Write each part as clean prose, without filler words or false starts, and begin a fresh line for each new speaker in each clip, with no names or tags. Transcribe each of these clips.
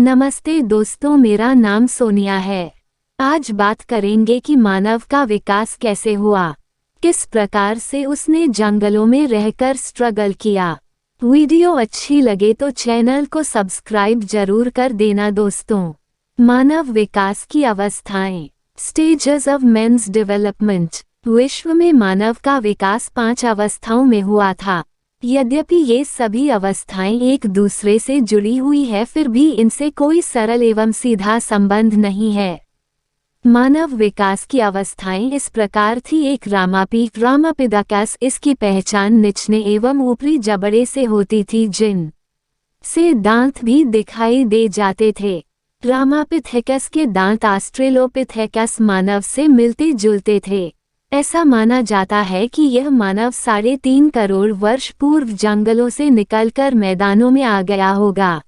नमस्ते दोस्तों, मेरा नाम सोनिया है। आज बात करेंगे कि मानव का विकास कैसे हुआ, किस प्रकार से उसने जंगलों में रहकर स्ट्रगल किया। वीडियो अच्छी लगे तो चैनल को सब्सक्राइब जरूर कर देना दोस्तों। मानव विकास की अवस्थाएं, स्टेजेस ऑफ मेंस डेवलपमेंट। विश्व में मानव का विकास 5 अवस्थाओं में हुआ था। यद्यपि ये सभी अवस्थाएं एक दूसरे से जुड़ी हुई है, फिर भी इनसे कोई सरल एवं सीधा संबंध नहीं है। मानव विकास की अवस्थाएं इस प्रकार थी। एक रामापिथेकस, इसकी पहचान निचले एवं ऊपरी जबड़े से होती थी, जिन से दांत भी दिखाई दे जाते थे। रामापिथेकस के दांत ऑस्ट्रेलोपिथेकस मानव से मिलते जुलते थे। ऐसा माना जाता है कि यह मानव 3.5 करोड़ वर्ष पूर्व जंगलों से निकलकर मैदानों में आ गया होगा।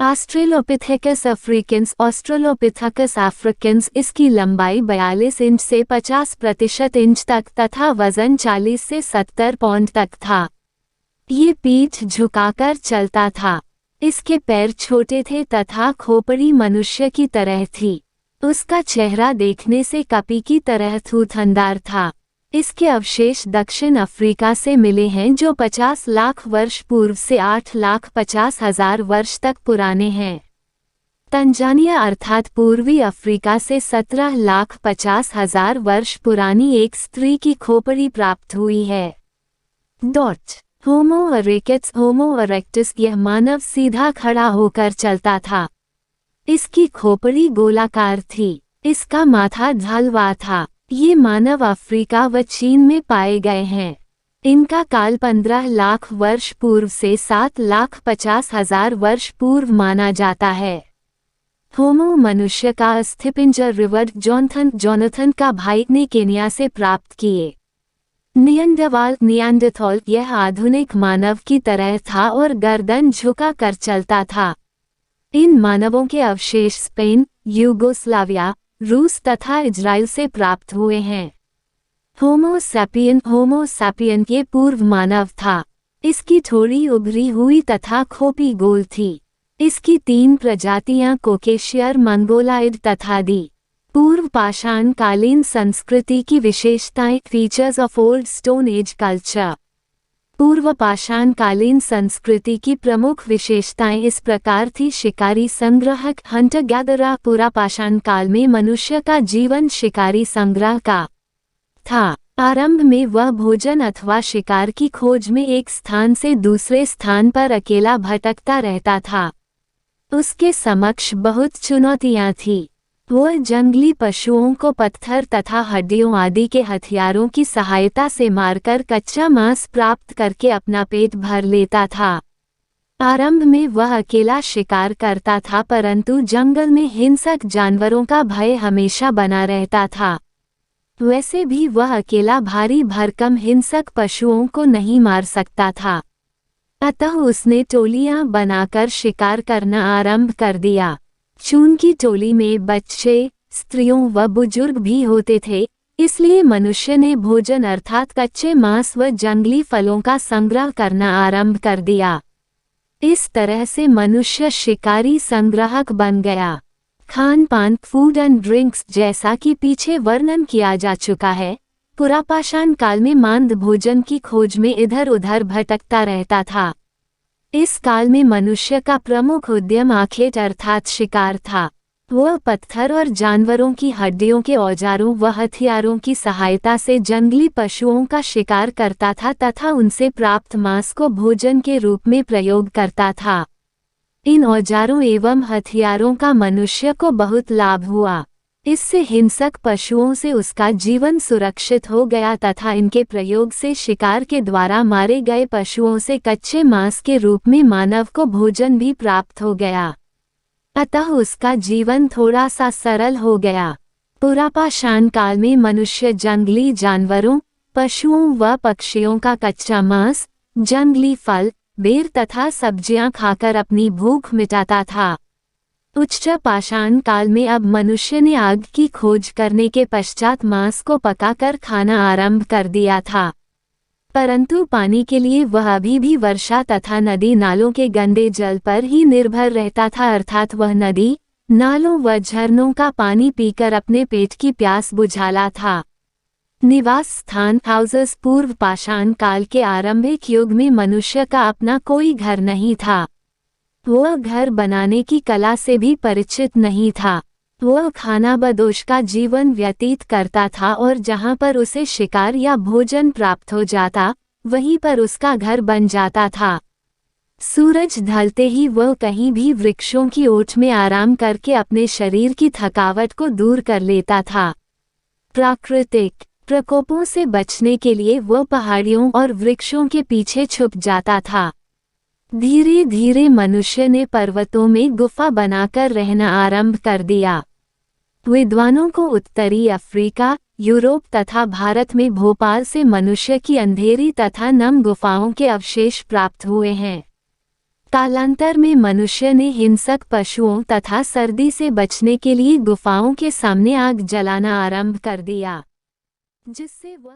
ऑस्ट्रेलोपिथेकस अफ्रीकन्स, ऑस्ट्रेलोपिथेकस अफ्रीकन्स, इसकी लंबाई 42 इंच से 50% इंच तक तथा वजन 40 से 70 पाउंड तक था। ये पीठ झुकाकर चलता था। इसके पैर छोटे थे तथा खोपड़ी मनुष्य की तरह थी। उसका चेहरा देखने से कपी की तरह थूथनदार था। इसके अवशेष दक्षिण अफ्रीका से मिले हैं, जो 50 लाख वर्ष पूर्व से 8,50,000 वर्ष तक पुराने हैं। तंजानिया अर्थात पूर्वी अफ्रीका से 17,50,000 वर्ष पुरानी एक स्त्री की खोपड़ी प्राप्त हुई है। होमो इरेक्टस, होमो इरेक्टस, यह मानव सीधा खड़ा होकर चलता था। इसकी खोपड़ी गोलाकार थी। इसका माथा ढलवा था। ये मानव अफ्रीका व चीन में पाए गए हैं। इनका काल 15 लाख वर्ष पूर्व से 7,50,000 वर्ष पूर्व माना जाता है। होमो मनुष्य का अस्थिपिंजर रिवर्ड जोनाथन का भाई ने केन्या से प्राप्त किए। नियांडरथॉल, यह आधुनिक मानव की तरह था और गर्दन झुका कर चलता था। इन मानवों के अवशेष स्पेन, यूगोस्लाविया, रूस तथा इजराइल से प्राप्त हुए हैं। होमो सैपियन ये पूर्व मानव था। इसकी थोड़ी उभरी हुई तथा खोपी गोल थी। इसकी 3 प्रजातियां कोकेशियर, मंगोलाइड तथा दी पूर्व पाषाण कालीन संस्कृति की विशेषताएं। Features of old stone age culture. पूर्व पाषाण कालीन संस्कृति की प्रमुख विशेषताएं इस प्रकार थी। शिकारी संग्राहक, हंटर गैदरर। पूरा पाषाण काल में मनुष्य का जीवन शिकारी संग्रह का था। आरंभ में वह भोजन अथवा शिकार की खोज में एक स्थान से दूसरे स्थान पर अकेला भटकता रहता था। उसके समक्ष बहुत चुनौतियां थीं। वह जंगली पशुओं को पत्थर तथा हड्डियों आदि के हथियारों की सहायता से मारकर कच्चा मांस प्राप्त करके अपना पेट भर लेता था। आरंभ में वह अकेला शिकार करता था, परंतु जंगल में हिंसक जानवरों का भय हमेशा बना रहता था। वैसे भी वह अकेला भारी भरकम हिंसक पशुओं को नहीं मार सकता था। अतः उसने टोलियां बनाकर शिकार करना आरंभ कर दिया। चून की टोली में बच्चे, स्त्रियों व बुजुर्ग भी होते थे, इसलिए मनुष्य ने भोजन अर्थात कच्चे मांस व जंगली फलों का संग्रह करना आरंभ कर दिया। इस तरह से मनुष्य शिकारी संग्राहक बन गया। खान पान, फूड एंड ड्रिंक्स, जैसा कि पीछे वर्णन किया जा चुका है, पुरापाषाण काल में मांद भोजन की खोज में इधर उधर भटकता रहता था। इस काल में मनुष्य का प्रमुख उद्यम आखेट अर्थात शिकार था। वह पत्थर और जानवरों की हड्डियों के औजारों व हथियारों की सहायता से जंगली पशुओं का शिकार करता था तथा उनसे प्राप्त मांस को भोजन के रूप में प्रयोग करता था। इन औजारों एवं हथियारों का मनुष्य को बहुत लाभ हुआ। इससे हिंसक पशुओं से उसका जीवन सुरक्षित हो गया तथा इनके प्रयोग से शिकार के द्वारा मारे गए पशुओं से कच्चे मांस के रूप में मानव को भोजन भी प्राप्त हो गया। अतः उसका जीवन थोड़ा सा सरल हो गया। पुरापाषाण काल में मनुष्य जंगली जानवरों, पशुओं व पक्षियों का कच्चा मांस, जंगली फल, बेर तथा सब्जियां खाकर अपनी भूख मिटाता था। उच्च पाषाण काल में अब मनुष्य ने आग की खोज करने के पश्चात मांस को पकाकर खाना आरंभ कर दिया था। परंतु पानी के लिए वह अभी भी वर्षा तथा नदी नालों के गंदे जल पर ही निर्भर रहता था, अर्थात वह नदी नालों व झरनों का पानी पीकर अपने पेट की प्यास बुझाला था। निवास स्थान हाउसेस पूर्व पाषाण काल के आरंभिक युग में मनुष्य का अपना कोई घर नहीं था। वह घर बनाने की कला से भी परिचित नहीं था। वह खानाबदोश का जीवन व्यतीत करता था और जहाँ पर उसे शिकार या भोजन प्राप्त हो जाता वहीं पर उसका घर बन जाता था। सूरज ढलते ही वह कहीं भी वृक्षों की ओट में आराम करके अपने शरीर की थकावट को दूर कर लेता था। प्राकृतिक प्रकोपों से बचने के लिए वह पहाड़ियों और वृक्षों के पीछे छुप जाता था। धीरे धीरे मनुष्य ने पर्वतों में गुफा बनाकर रहना आरंभ कर दिया। विद्वानों को उत्तरी अफ्रीका, यूरोप तथा भारत में भोपाल से मनुष्य की अंधेरी तथा नम गुफाओं के अवशेष प्राप्त हुए हैं। कालांतर में मनुष्य ने हिंसक पशुओं तथा सर्दी से बचने के लिए गुफाओं के सामने आग जलाना आरंभ कर दिया, जिससे वह